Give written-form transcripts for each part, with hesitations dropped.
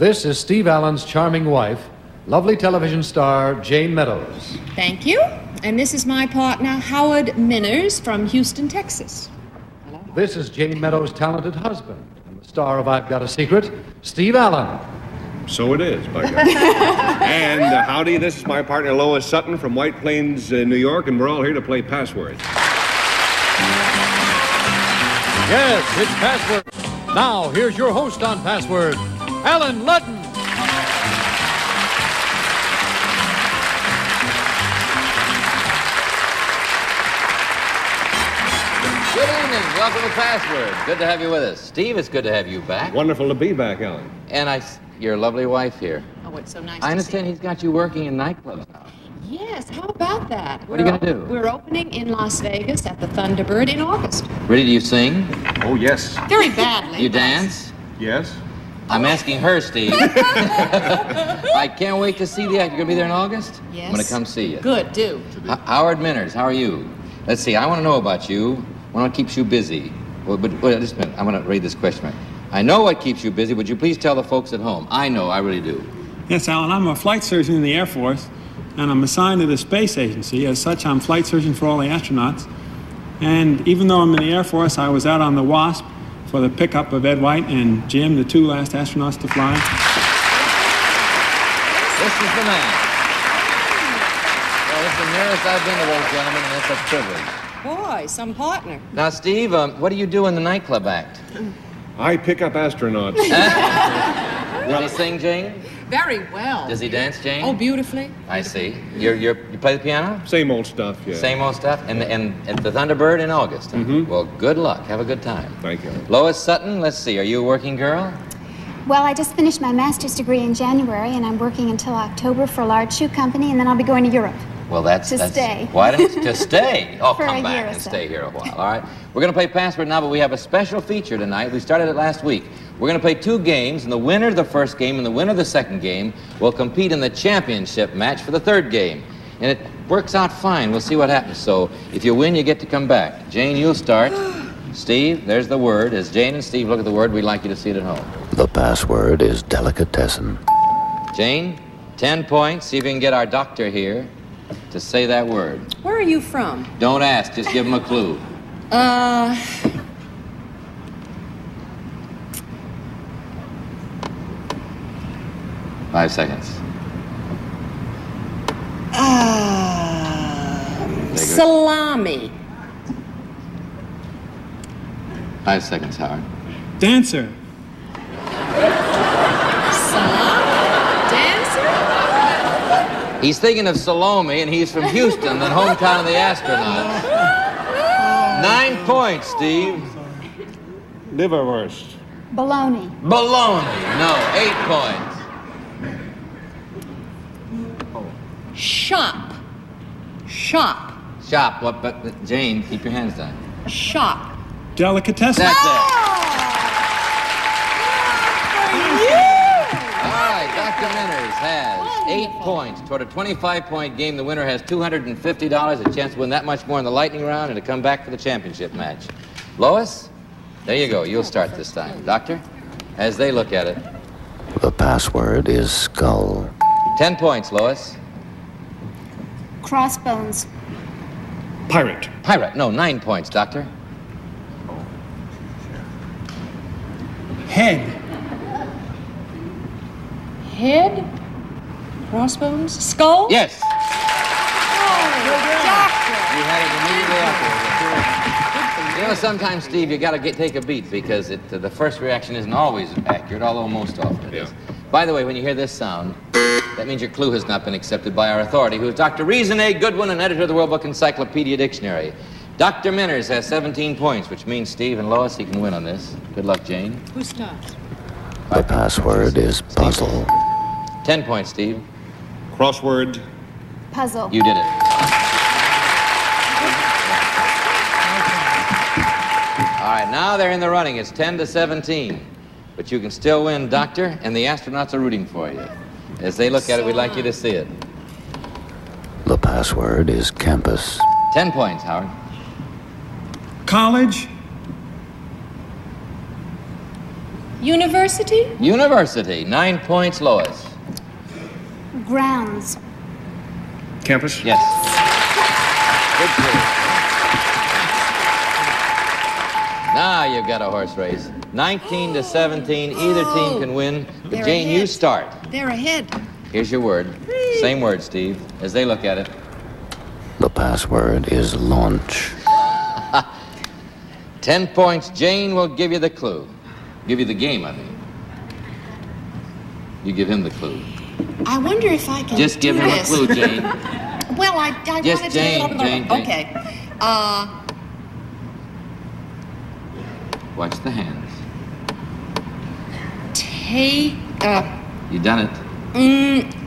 This is Steve Allen's charming wife, lovely television star Jayne Meadows. Thank you. And this is my partner, Howard Minners from Houston, Texas. Hello. This is Jayne Meadows' talented husband and the star of I've Got a Secret, Steve Allen. So it is, by God. And howdy, this is my partner Lois Sutton from White Plains, New York, and we're all here to play Password. Yes, it's Password. Now, here's your host on Password, Alan Ludden. Good evening. Welcome to Password. Good to have you with us. Steve, it's good to have you back. Wonderful to be back, Alan. And your lovely wife here. Oh, it's so nice I understand he's got you working in nightclubs now. Yes, how about that? What are you going to do? We're opening in Las Vegas at the Thunderbird in August. Ready? Do you sing? Oh, yes. Very badly. You dance? Yes. I'm asking her, Steve. I can't wait to see the act. You're going to be there in August? Yes. I'm going to come see you. Good, do. Howard Minners, how are you? Let's see, I want to know about you. What keeps you busy? But just a minute, I'm going to read this question. I know what keeps you busy. Would you please tell the folks at home? I know, I really do. Yes, Alan, I'm a flight surgeon in the Air Force, and I'm assigned to the space agency. As such, I'm flight surgeon for all the astronauts. And even though I'm in the Air Force, I was out on the WASP for the pickup of Ed White and Jim, the two last astronauts to fly. This is the man. Well, it's the nearest I've been to those gentlemen, and it's a privilege. Boy, some partner. Now, Steve, what do you do in the nightclub act? I pick up astronauts. Does he sing, Jane? Very well. Does he dance, Jane? Oh, beautifully. I see. You play the piano? Same old stuff, yeah. Same old stuff? And at the Thunderbird in August? Huh? Mm-hmm. Well, good luck. Have a good time. Thank you. Lois Sutton, let's see. Are you a working girl? Well, I just finished my master's degree in January, and I'm working until October for a large shoe company, and then I'll be going to Europe. Well, that's... stay. Why to stay? Oh, For come a year back or and so. stay here a while, all right? We're going to play Password now, but we have a special feature tonight. We started it last week. We're going to play two games, and the winner of the first game and the winner of the second game will compete in the championship match for the third game. And it works out fine. We'll see what happens. So if you win, you get to come back. Jane, you'll start. Steve, there's the word. As Jane and Steve look at the word, we'd like you to see it at home. The password is delicatessen. Jane, 10 points. See if you can get our doctor here to say that word. Where are you from? Don't ask. Just give him a clue. 5 seconds. Salami. 5 seconds, Howard. Dancer. Dancer? He's thinking of Salome, and he's from Houston, the hometown of the astronauts. 9 points, Steve. Liverwurst. Baloney. Baloney. No, 8 points. Shop. Shop. Shop. What? But Jane, keep your hands down. Shop. Delicatessen. That's it. All right, Dr. Minners has 8 points toward a 25-point game. The winner has $250, a chance to win that much more in the lightning round and to come back for the championship match. Lois, there you go. You'll start this time. Doctor, as they look at it. The password is skull. 10 points, Lois. Crossbones. Pirate. Pirate. No, 9 points, Doctor. Head. Head. Crossbones. Skull. Yes. Oh, doctor. You had it immediately after. You know, sometimes, Steve, you got to take a beat because the first reaction isn't always accurate, although most often it is. By the way, when you hear this sound, that means your clue has not been accepted by our authority, who is Dr. Reason A. Goodwin, an editor of the World Book Encyclopedia Dictionary. Dr. Minners has 17 points, which means Steve and Lois, he can win on this. Good luck, Jane. Who starts? The password is puzzle. 10 points, Steve. Crossword. Puzzle. You did it. All right, now they're in the running. It's 10-17. But you can still win, Doctor, and the astronauts are rooting for you. As they look at it, we'd like you to see it. The password is campus. 10 points, Howard. College. University? University. 9 points, Lois. Grounds. Campus? Yes. Good clue. Now you've got a horse race. 19 to 17. Either team can win. But They're Jane, ahead. you start. They're ahead. Here's your word. Same word, Steve, as they look at it. The password is launch. 10 points. Jane will give you the clue. Give you the game, I mean. You give him the clue. I wonder if I can Just give do him this. a clue, Jane. Well, I Just wanted Jane, to... Jane. Okay. Watch the hands. You You done it.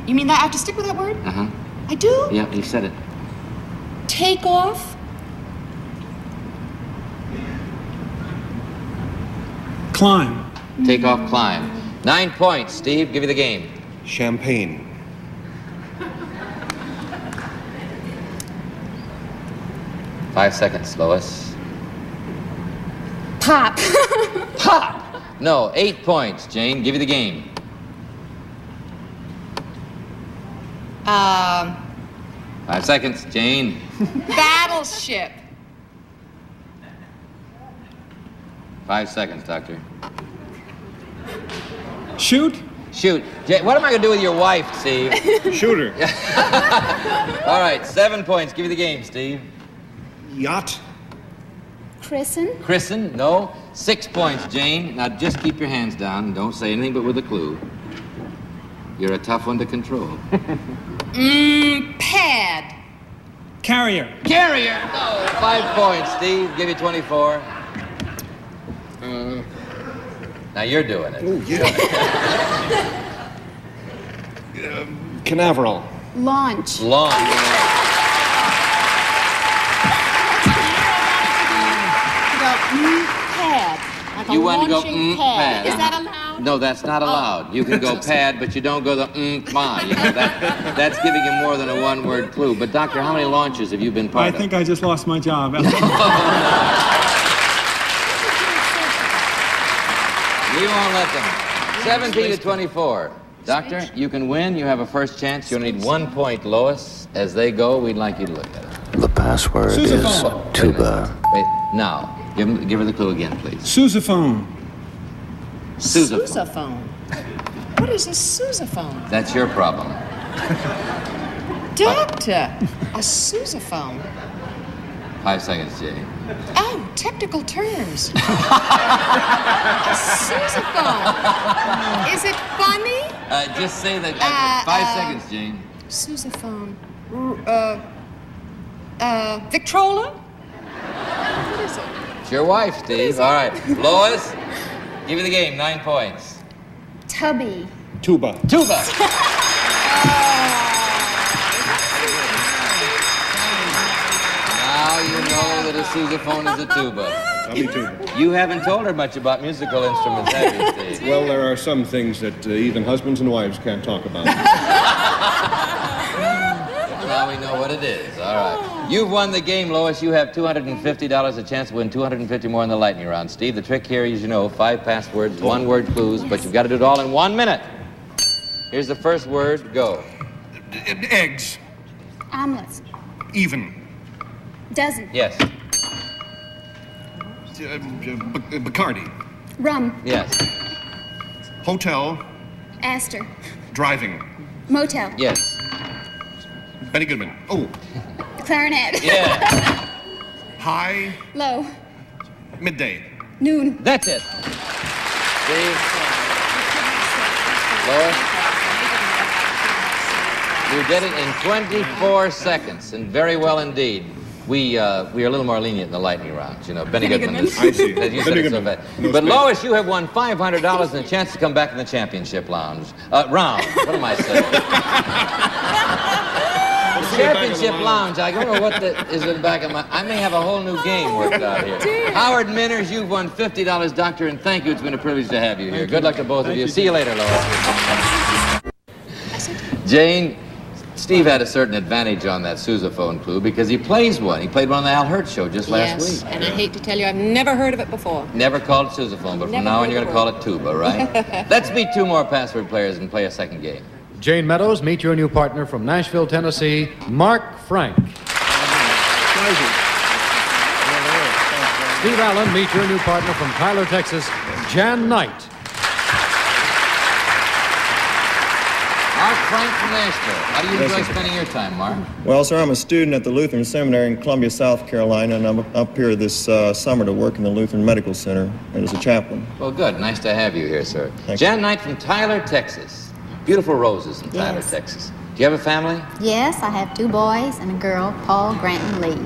You mean that I have to stick with that word? Uh-huh. I do? Yeah, you said it. Take off? Climb. Take off, climb. 9 points. Steve, give you the game. Champagne. Five seconds, Lois. Pop. Pop! No, 8 points. Jane, give you the game. 5 seconds. Jane. Battleship. 5 seconds, Doctor. Shoot. Shoot. What am I going to do with your wife, Steve? Shooter. All right, 7 points. Give you the game, Steve. Yacht. Christen. Christen, no. 6 points, Jane. Now just keep your hands down and don't say anything but with a clue. You're a tough one to control. Pad. Carrier. Carrier! No. 5 points, Steve. Give you 24. Now you're doing it. Oh, yeah. Canaveral. Launch. Long. Pad. Like You a want to go launching pad. pad. Is that allowed? No, that's not allowed. You can go pad, but you don't go the ma. You know, that's giving you more than a one-word clue. But doctor, how many launches have you been part I of? think I just lost my job. We won't let them. 17 to 24. Doctor, you can win. You have a first chance. You'll need 1 point, Lois. As they go, we'd like you to look at it. The password is Sousaphone. tuba. Wait, now, give her the clue again, please. Sousaphone. Sousaphone. Sousaphone. What is a sousaphone? That's your problem. Doctor, a sousaphone. 5 seconds, Jay. Oh, technical terms. A sousaphone. Is it funny? Just say that. 5 seconds, Jane. Sousaphone. Victrola? What is it? It's your wife, Steve. All right. Lois, give you the game. 9 points. Tubby. Tuba. Tuba. Now you know that a sousaphone is a tuba. Tubby tuba. You haven't told her much about musical instruments, have you, Steve? Well, there are some things that even husbands and wives can't talk about. Now we know what it is. All right. You've won the game, Lois. You have $250, a chance to win $250 more in the lightning round. Steve, the trick here, as you know, 5 passwords, 1-word clues, but you've got to do it all in 1 minute. Here's the first word. Go. Eggs. Omelets. Even. Dozen. Yes. Bacardi. Rum. Yes. Hotel. Astor. Driving. Motel. Yes. Benny Goodman. Oh. Clarinet. Yeah. High. Low. Midday. Noon. That's it. Steve. Lois. You did it in 24 seconds, and very well indeed. We are a little more lenient in the lightning rounds, you know. Benny Goodman. I see. You said it so bad. No But space. Lois, you have won $500 and a chance to come back in the championship round. What am I saying? Championship lounge. I don't know what is in the back of my... I may have a whole new game worked out here. Howard Minners, you've won $50, Doctor, and thank you. It's been a privilege to have you here. Good luck to both of you. See you later, Lois. Jane, Steve had a certain advantage on that sousaphone clue because he plays one. He played one on the Al Hurt show just last week. And I hate to tell you, I've never heard of it before. Never called it sousaphone, but from now on you're going to call it tuba, right? Let's meet two more password players and play a second game. Jayne Meadows, meet your new partner from Nashville, Tennessee, Mark Frank. Steve Allen, meet your new partner from Tyler, Texas, Jan Knight. Mark Frank from Nashville. How do you enjoy spending your time, Mark? Well, sir, I'm a student at the Lutheran Seminary in Columbia, South Carolina, and I'm up here this summer to work in the Lutheran Medical Center and as a chaplain. Well, good. Nice to have you here, sir. Thank Jan you. Knight from Tyler, Texas. Beautiful roses in Tyler, Yes. Texas. Do you have a family? Yes, I have 2 boys and a girl, Paul, Grant, and Lee.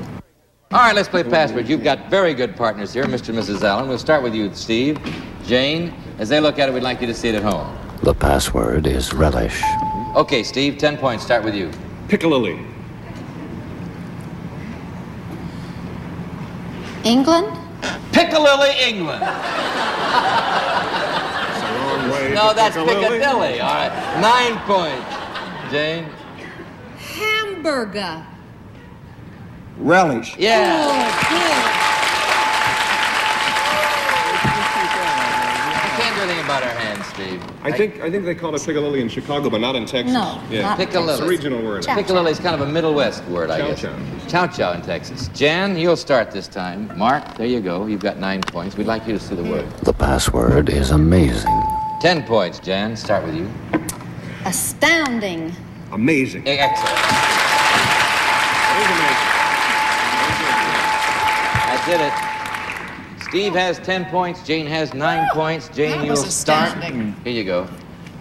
All right, let's play password. You've got very good partners here, Mr. and Mrs. Allen. We'll start with you, Steve. Jane, as they look at it, we'd like you to see it at home. The password is relish. Okay, Steve, 10 points. Start with you. Piccalilli. England? Piccalilli, England. Wrong way. No, to that's Piccalilli. Piccadilly. All right, 9 points. Jane? Hamburger. Relish. Yeah. Oh, We can't do anything about our hands, Steve. I think they call it Piccalilli in Chicago, but not in Texas. No, Yeah. not Piccalilli. It's a regional word. Chow. Piccalilli is kind of a Middle West word, I Chow guess. chow. Chow chow in Texas. Jan, you'll start this time. Mark, there you go. You've got 9 points. We'd like you to see the word. The password is amazing. 10 points, Jan. Start with you. Astounding. Amazing. Excellent. That did it. Steve has 10 points. Jane has 9 points. Jane, That you'll was start. astounding. Here you go.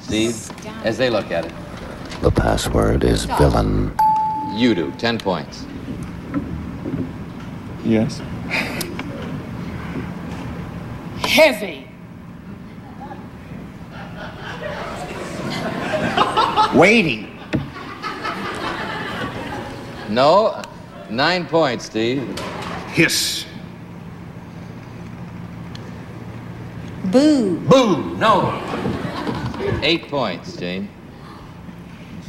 Steve, as they look at it. The password is villain. You do. 10 points. Yes. heavy. Waiting. No. 9 points, Steve. Hiss. Boo. Boo. No. 8 points, Jane.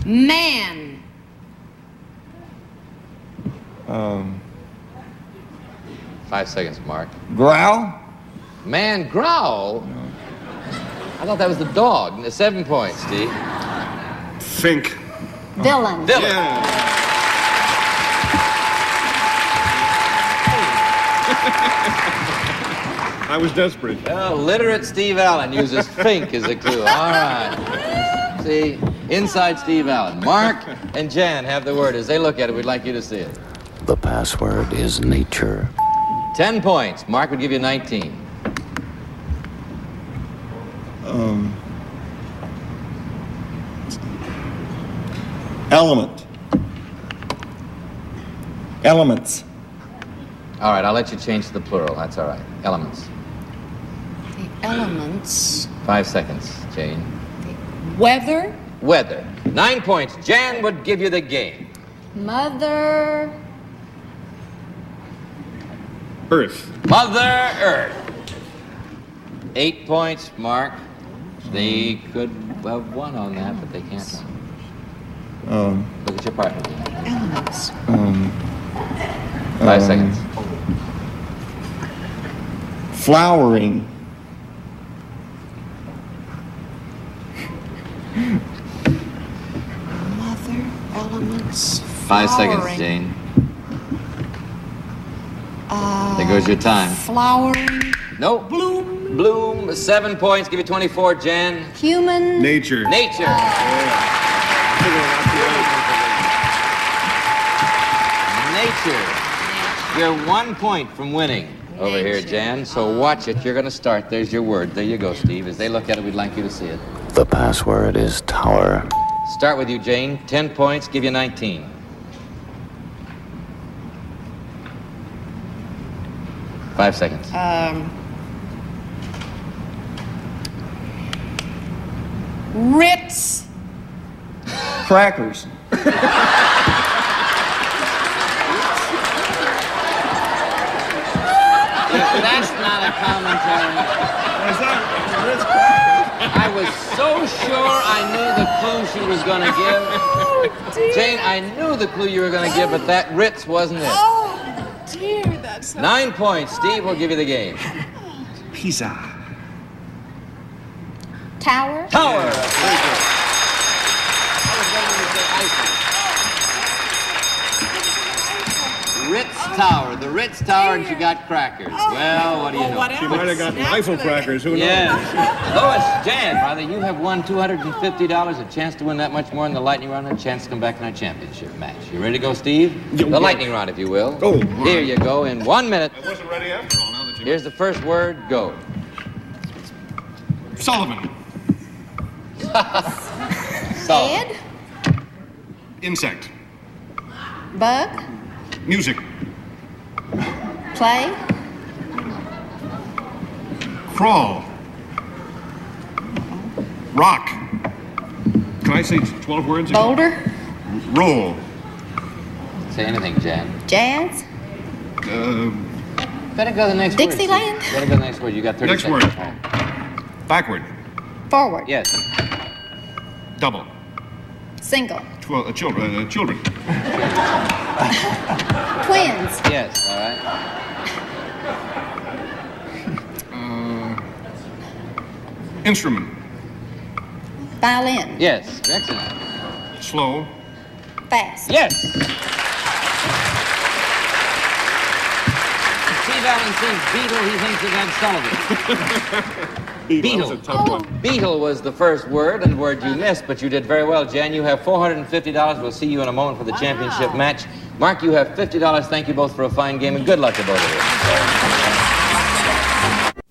Man. 5 seconds, Mark. Growl. Man, growl. I thought that was the dog. 7 points, Steve. Think. Villain. Villain. Yeah. I was desperate. Well, literate Steve Allen uses fink as a clue. All right. See, inside Steve Allen. Mark and Jan have the word. As they look at it, we'd like you to see it. The password is nature. 10 points. Mark would give you 19. Element. Elements. All right, I'll let you change to the plural. That's all right. Elements. The elements. 5 seconds, Jane. Weather. Weather. 9 points. Jan would give you the game. Mother. Earth. Mother Earth. 8 points, Mark. They could have won on that, but they can't. Look at your partner. Elements. 5 seconds. Flowering. Mother. Elements. 5 seconds, Flowering. Jane. There goes your time. Flowering. Nope. Bloom. Bloom. 7 points. Give you 24, Jan. Human. Nature. Nature. Nature. You're 1 point from winning over here, Jan. So watch it. You're going to start. There's your word. There you go, Steve. As they look at it, we'd like you to see it. The password is tower. Start with you, Jane. 10 points. Give you 19. Five seconds. Ritz. Crackers. That's not a commentary. Is that Ritz crackers? I was so sure I knew the clue she was going to give. Oh, dear. Jane, I knew the clue you were going to give, but that Ritz wasn't it. Oh, dear, that's so... 9 points. Steve will give you the game. Pizza. Tower. Tower. Very good. I was waiting to say Eiffel. Ritz Tower. The Ritz Tower, and she got crackers. Well, what do you know? What She else? might have gotten Eiffel crackers. Who knows? Yeah. Lois, Jan, brother, you have won $250, a chance to win that much more in the lightning round, and a chance to come back in our championship match. You ready to go, Steve? Yeah. The lightning round, if you will. Oh. Here you go in 1 minute. I wasn't ready after all, now that you... Here's the first word, go. Sullivan. Solid. Head. Insect. Bug. Music. Play. Crawl. Rock. Can I say 12 words? Boulder. Roll. Say anything, Jan. Jazz. Better go to the next word. Dixieland. Better go to the next word. You got 30 Next seconds. word. Backward. Forward. Yes. Double. Single. Children. Twins. Yes, all right. Instrument. Violin. Yes, excellent. Slow. Fast. Yes. Steve Allen says Beetle, he thinks of Ed Sullivan. That was a tough one. Beetle was the first word and word you missed, but you did very well, Jan. You have $450. We'll see you in a moment for the championship match. Mark, you have $50. Thank you both for a fine game, and good luck to both of you.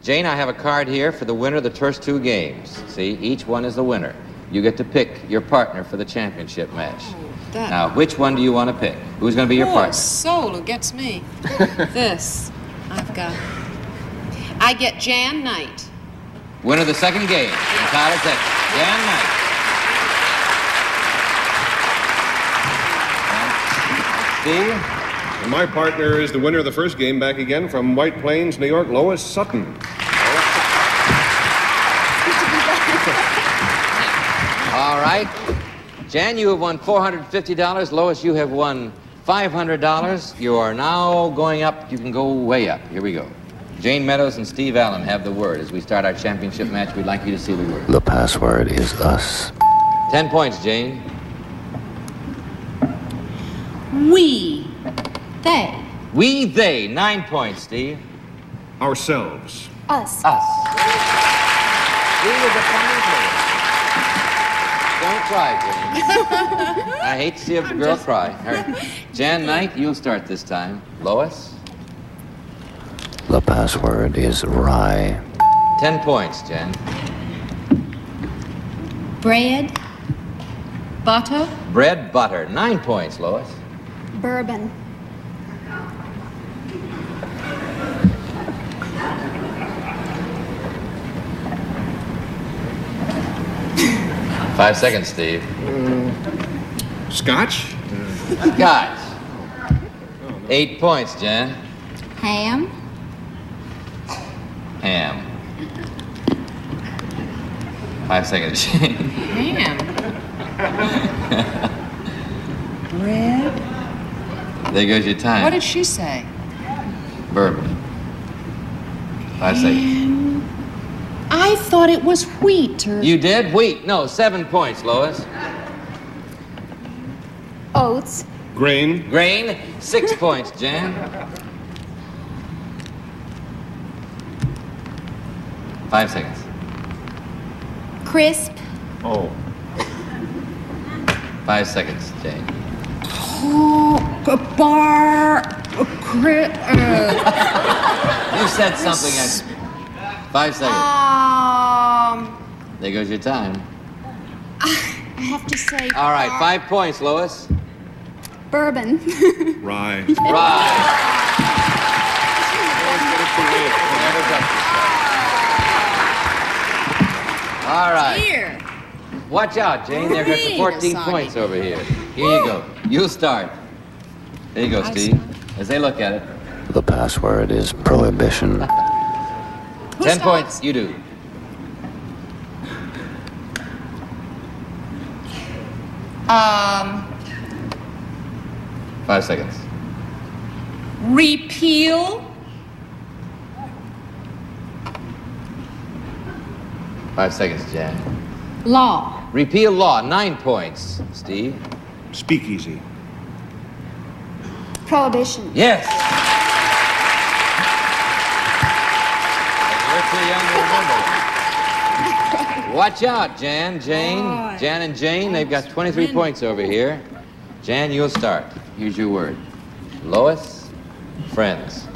Jane, I have a card here for the winner of the first 2 games. See, each one is the winner. You get to pick your partner for the championship match. That Now, which one do you want to pick? Who's going to be your poor partner? soul who gets me. This I've got. I get Jan Knight. Winner of the second game in Tyler, Texas. Jan Knight. Steve? And my partner is the winner of the first game, back again from White Plains, New York, Lois Sutton. All right. Jan, you have won $450. Lois, you have won $500. You are now going up. You can go way up. Here we go. Jayne Meadows and Steve Allen have the word. As we start our championship match, we'd like you to see the word. The password is us. 10 points, Jane. We. They. We, they. 9 points, Steve. Ourselves. Us. Us. We was a fine player. Don't cry, Jane. I hate to see a girl cry. Hurry. Jan Knight, you'll start this time. Lois? The password is rye. 10 points, Jen. Bread. Butter. Bread, butter. 9 points, Lois. Bourbon. Five seconds, Steve. Scotch. Scotch. 8 points, Jen. Ham. Ham. 5 seconds, Jane. Ham. Bread. There goes your time. What did she say? Bourbon. 5 seconds. I thought it was wheat or... You did? Wheat. No, 7 points, Lois. Oats. Grain. Grain. 6 points, Jan. 5 seconds. Crisp. Oh. 5 seconds, Jane. Oh, a bar... You said something. 5 seconds. There goes your time. I have to say... All right, 5 points, Lois. Bourbon. Rye. Right. All right. Here. Watch out, Jane. They've got the 14 points over here. Here you go. You start. There you go, Steve. As they look at it. The password is prohibition. 10 points. You do. 5 seconds. Repeal. 5 seconds, Jan. Law. Repeal law. 9 points. Steve? Speakeasy. Prohibition. Yes. You're too young to remember. Watch out, Jan. Jan and Jayne, they've got 23 points over here. Jan, you'll start. Here's your word. Lois, friends.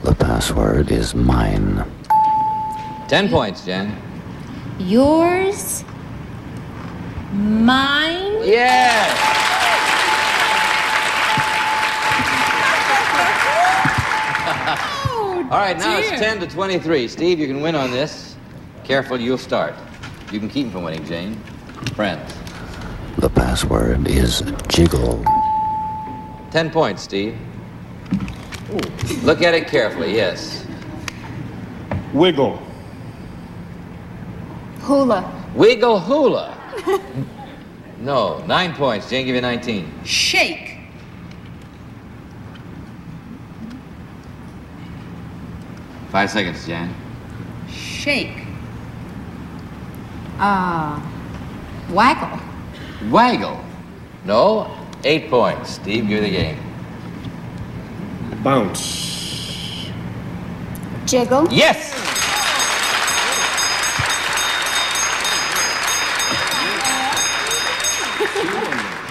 The password is mine. 10 points, Jan. Yours. Mine. Yes. All right, now it's 10 to 23. Steve, you can win on this. Careful, you'll start. You can keep him from winning, Jayne. Friends. The password is jiggle. 10 points, Steve. Look at it carefully, yes. Wiggle. Hula. Wiggle hula. No, 9 points. Jayne, give you 19. Shake. 5 seconds, Jan. Shake. Waggle. Waggle. No, 8 points. Steve, give you the game. Bounce. Jiggle. Yes!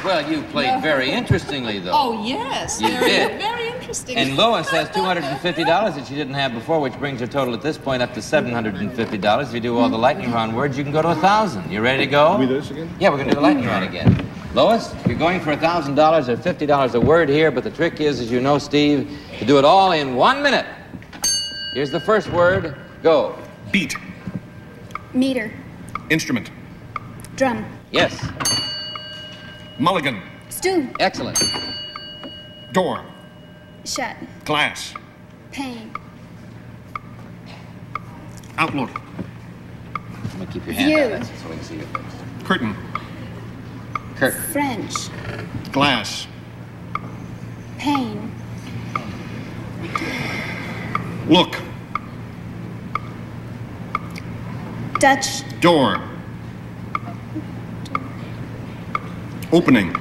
Well, you played very interestingly, though. Oh, yes. You did. Very interesting. And Lois has $250 that she didn't have before, which brings her total at this point up to $750. If you do all the lightning round words, you can go to 1,000. You ready to go? Can we do this again? Yeah, we're going to do the lightning round again. Lois, you're going for $1,000 or $50 a word here, but the trick is, as you know, Steve, to do it all in 1 minute. Here's the first word. Go. Beat. Meter. Instrument. Drum. Yes. Mulligan. Stew. Excellent. Door. Shut. Glass. Pane. Outlook. I'm going to keep your hand View. on it so we can see your face. Curtain. Curtain. French. Glass. Pane. Look. Dutch. Door. Opening.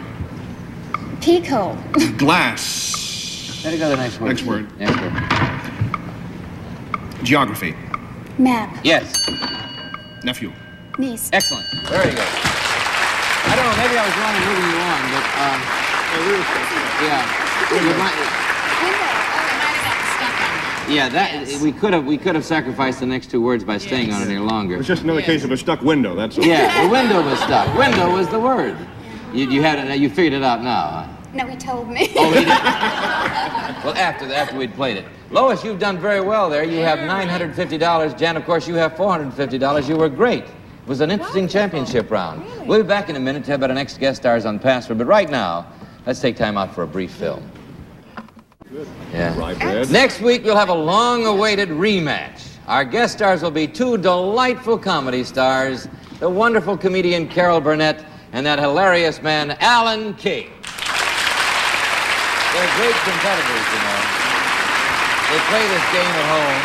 Peak hole. Glass. There you go, the next word. Next word. Next word. Geography. Map. Yes. Nephew. Niece. Excellent. There you go. I don't know, maybe I was wrong in moving you on, but, yeah. You might, yeah, that, we could have sacrificed the next 2 words by staying on it any longer. It's just another case of a stuck window, that's all. Yeah, the window was stuck. Window was the word. You had it, you figured it out now, huh? No, he told me. Oh, he did. Well, after we'd played it. Lois, you've done very well there. You have $950. Jan, of course, you have $450. You were great. It was an interesting championship round. Really? We'll be back in a minute to have about our next guest stars on Password. But right now, let's take time out for a brief film. Yeah. Next week, we'll have a long-awaited rematch. Our guest stars will be 2 delightful comedy stars, the wonderful comedian Carol Burnett and that hilarious man, Alan King. They're great competitors, you know. They play this game at home.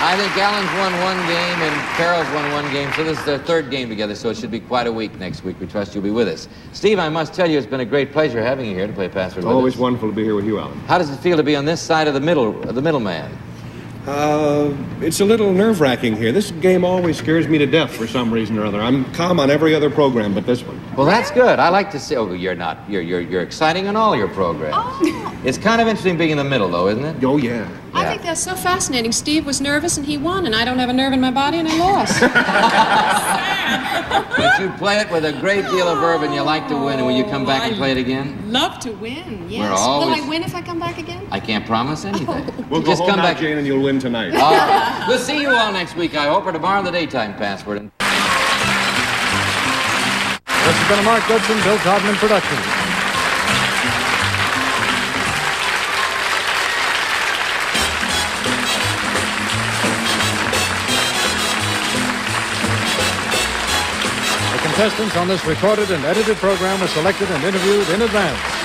I think Alan's won 1 game and Carol's won 1 game, so this is their 3rd game together, so it should be quite a week next week. We trust you'll be with us. Steve, I must tell you, it's been a great pleasure having you here to play Password with us. Always wonderful to be here with you, Alan. How does it feel to be on this side of the middleman? It's a little nerve-wracking here. This game always scares me to death for some reason or other. I'm calm on every other program but this one. Well, that's good. I like to see. Oh, you're not. You're exciting on all your programs. Oh. It's kind of interesting being in the middle, though, isn't it? Oh, yeah. I think that's so fascinating. Steve was nervous and he won, and I don't have a nerve in my body and I lost. But you play it with a great deal of verve and you like to win. And will you come back and play it again? Love to win, yes. We're always... Will I win if I come back again? I can't promise anything. We'll just go home come now, back, Jane, and you'll win tonight. We'll see you all next week, I hope, or tomorrow in the daytime Password. This has been a Mark Goodson, Bill Todman production. The contestants on this recorded and edited program were selected and interviewed in advance.